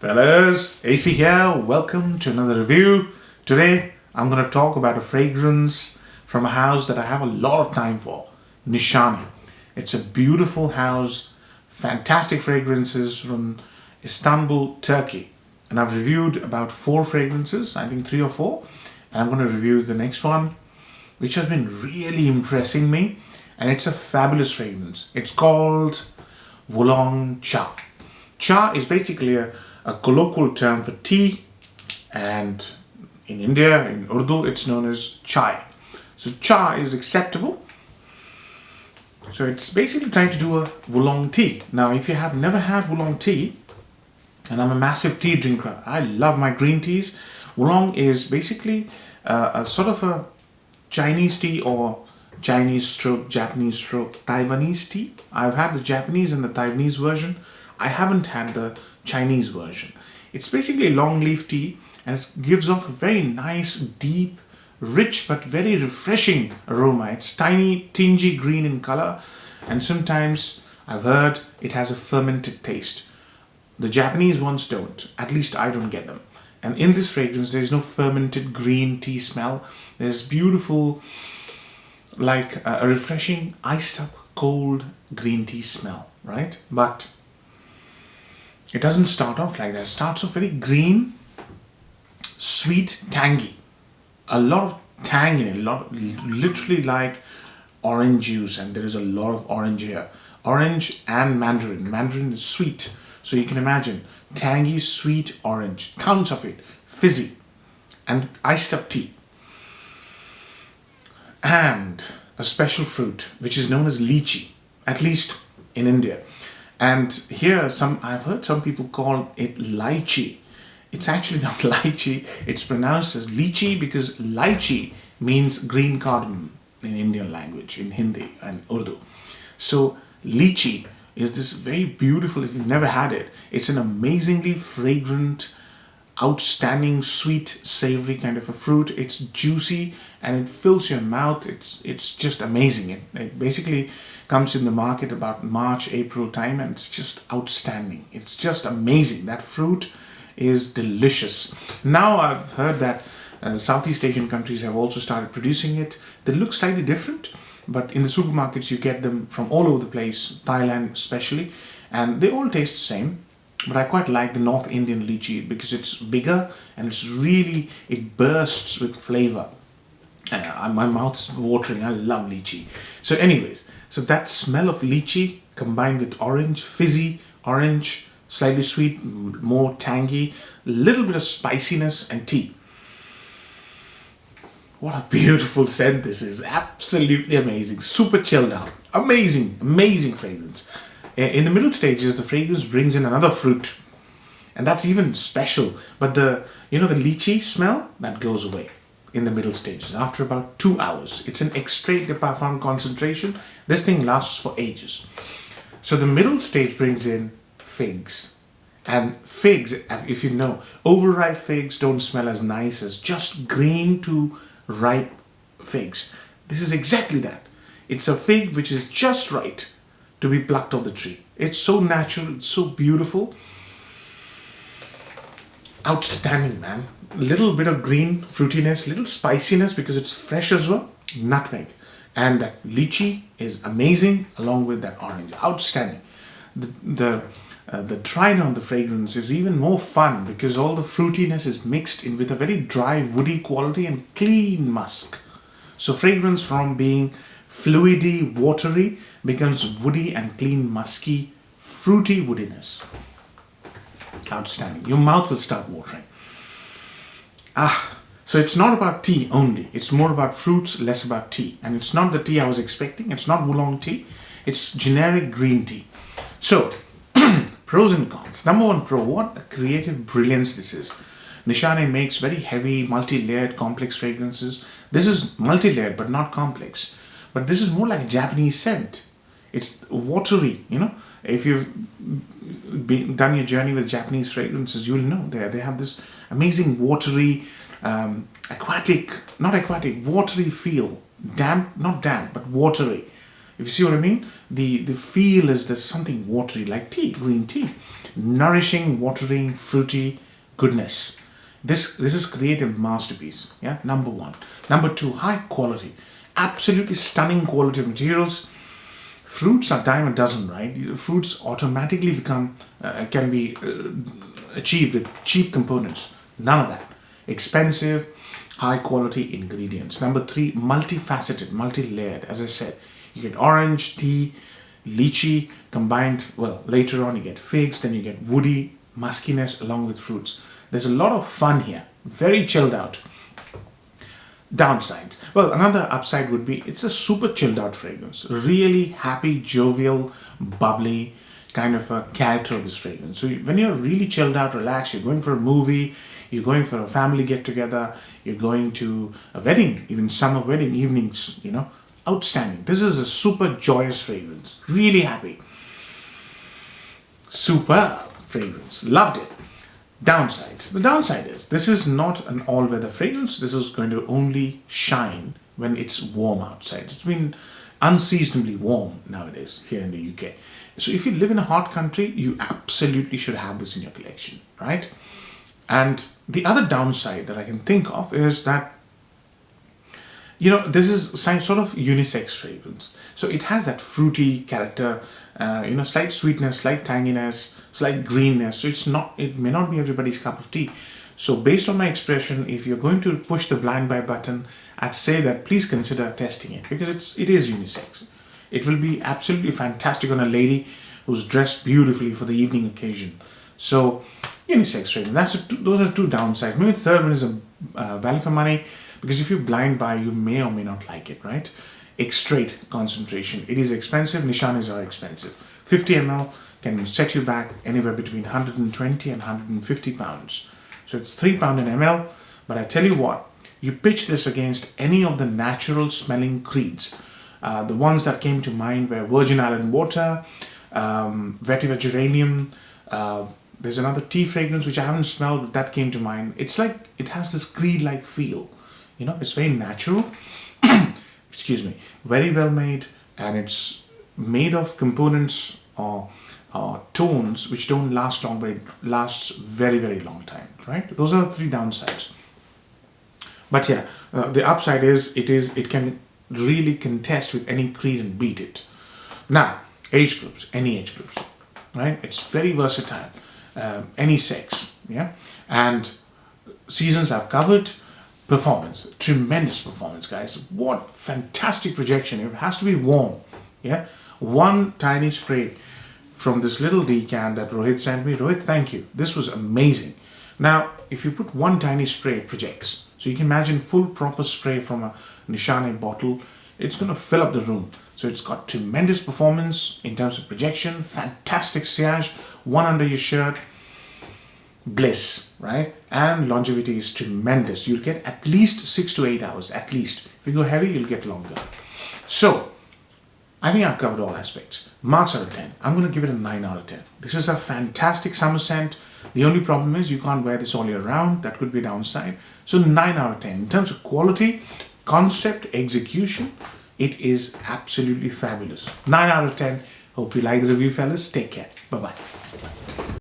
Fellas, AC here. Welcome to another review. Today, I'm going to talk about a fragrance from a house that I have a lot of time for, Nishane. It's a beautiful house, fantastic fragrances from Istanbul, Turkey. And I've reviewed about 4 fragrances, I think 3 or 4. And I'm going to review the next one, which has been really impressing me. And it's a fabulous fragrance. It's called Wolong Cha. Cha is basically a colloquial term for tea, and in India, in Urdu, it's known as chai. So cha is acceptable. So it's basically trying to do a Wolong tea. Now, if you have never had Wolong tea, and I'm a massive tea drinker, I love my green teas. Wolong is basically a sort of a Chinese tea or Chinese stroke, Japanese stroke, Taiwanese tea. I've had the Japanese and the Taiwanese version. I haven't had the Chinese version. It's basically long leaf tea, and it gives off a very nice, deep, rich but very refreshing aroma. It's tiny, tingy green in color, and sometimes I've heard it has a fermented taste. The Japanese ones don't. At least I don't get them. And in this fragrance, there's no fermented green tea smell. There's beautiful, like a refreshing, iced up, cold green tea smell, right? But it doesn't start off like that. It starts off very green, sweet, tangy. A lot of tang in it, literally like orange juice, and there is a lot of orange here. Orange and mandarin. Mandarin is sweet. So you can imagine, tangy, sweet orange. Tons of it. Fizzy. And iced up tea. And a special fruit, which is known as lychee, at least in India. And here, I've heard some people call it lychee. It's actually not lychee. It's pronounced as lychee because lychee means green cardamom in Indian language, in Hindi and Urdu. So lychee is this very beautiful, if you've never had it, it's an amazingly fragrant, outstanding, sweet, savory kind of a fruit. It's juicy and it fills your mouth. It's just amazing. It basically comes in the market about March, April time, and it's just outstanding. It's just amazing. That fruit is delicious. Now I've heard that Southeast Asian countries have also started producing it. They look slightly different, but in the supermarkets you get them from all over the place, Thailand especially, and they all taste the same. But I quite like the North Indian lychee because it's bigger and it bursts with flavor. My mouth's watering. I love lychee. So anyways, so that smell of lychee combined with orange, fizzy, orange, slightly sweet, more tangy, a little bit of spiciness and tea. What a beautiful scent this is. Absolutely amazing. Super chilled out. Amazing, amazing fragrance. In the middle stages, the fragrance brings in another fruit. And that's even special. But the lychee smell, that goes away in the middle stages after about 2 hours. It's an extrait de parfum concentration. This thing lasts for ages. So the middle stage brings in figs. And figs, if you know, overripe figs don't smell as nice as just green to ripe figs. This is exactly that. It's a fig which is just right to be plucked off the tree. It's so natural, it's so beautiful. Outstanding, man. Little bit of green fruitiness, little spiciness because it's fresh as well. Nutmeg. And that lychee is amazing along with that orange. Outstanding. The dry on the fragrance is even more fun because all the fruitiness is mixed in with a very dry, woody quality and clean musk. So fragrance from being fluidy, watery becomes woody and clean, musky, fruity woodiness. Outstanding. Your mouth will start watering. So it's not about tea only. It's more about fruits, less about tea. And it's not the tea I was expecting. It's not Wolong tea. It's generic green tea. So, pros and cons. Number one pro, what a creative brilliance this is. Nishane makes very heavy, multi-layered, complex fragrances. This is multi-layered but not complex. But this is more like a Japanese scent. It's watery, If you've done your journey with Japanese fragrances, you'll know they have this amazing watery, watery feel. Damp, not damp, but watery. If you see what I mean, the feel is there's something watery like tea, green tea. nourishing, watering, fruity goodness. This is creative masterpiece. Yeah, number one. Number two, high quality, absolutely stunning quality of materials. Fruits are dime a dozen, right? Fruits automatically become can be achieved with cheap components. None of that. Expensive, high quality ingredients. Number three, multifaceted, multi-layered. As I said, you get orange, tea, lychee combined. Well, later on you get figs, then you get woody muskiness along with fruits. There's a lot of fun here. Very chilled out. Downsides. Well, another upside would be it's a super chilled out fragrance. Really happy, jovial, bubbly kind of a character of this fragrance. So when you're really chilled out, relaxed, you're going for a movie, you're going for a family get together, you're going to a wedding, even summer wedding evenings, outstanding. This is a super joyous fragrance. Really happy. Superb fragrance. Loved it. Downsides. The downside is this is not an all-weather fragrance. This is going to only shine when it's warm outside. It's been unseasonably warm nowadays here in the UK. So if you live in a hot country, you absolutely should have this in your collection, right? And the other downside that I can think of is that this is sort of unisex fragrance. So it has that fruity character, slight sweetness, slight tanginess, slight greenness. So it may not be everybody's cup of tea. So based on my expression, if you're going to push the blind buy button, I'd say that please consider testing it because it is unisex. It will be absolutely fantastic on a lady who's dressed beautifully for the evening occasion. So unisex fragrance. Those are two downsides. Maybe the third one is a value for money. Because if you blind buy, you may or may not like it, right? Extrait concentration. It is expensive. Nishanes are expensive. 50 ml can set you back anywhere between 120 and 150 pounds. So it's £3 an ml. But I tell you what, you pitch this against any of the natural smelling creeds. The ones that came to mind were Virgin Island water, vetiver geranium. There's another tea fragrance which I haven't smelled, but that came to mind. It's like it has this creed-like feel. It's very natural, excuse me, very well made, and it's made of components or tones which don't last long, but it lasts very, very long time, right? Those are the three downsides. But yeah, the upside is it can really contest with any creed and beat it. Now, age groups, any age groups, right? It's very versatile, any sex, yeah? And seasons I've covered. Performance, tremendous performance, guys. What fantastic projection. It has to be warm, yeah? One tiny spray from this little decan that Rohit sent me. Rohit, thank you. This was amazing. Now, if you put one tiny spray, it projects. So you can imagine full proper spray from a Nishane bottle. It's going to fill up the room. So it's got tremendous performance in terms of projection, fantastic sillage, one under your shirt, bliss, right? And longevity is tremendous. You'll get at least 6 to 8 hours, at least. If you go heavy, you'll get longer. So, I think I've covered all aspects. Marks out of 10. I'm going to give it a 9 out of 10. This is a fantastic summer scent. The only problem is you can't wear this all year round. That could be a downside. So 9 out of 10. In terms of quality, concept, execution, it is absolutely fabulous. 9 out of 10. Hope you like the review, fellas. Take care. Bye-bye.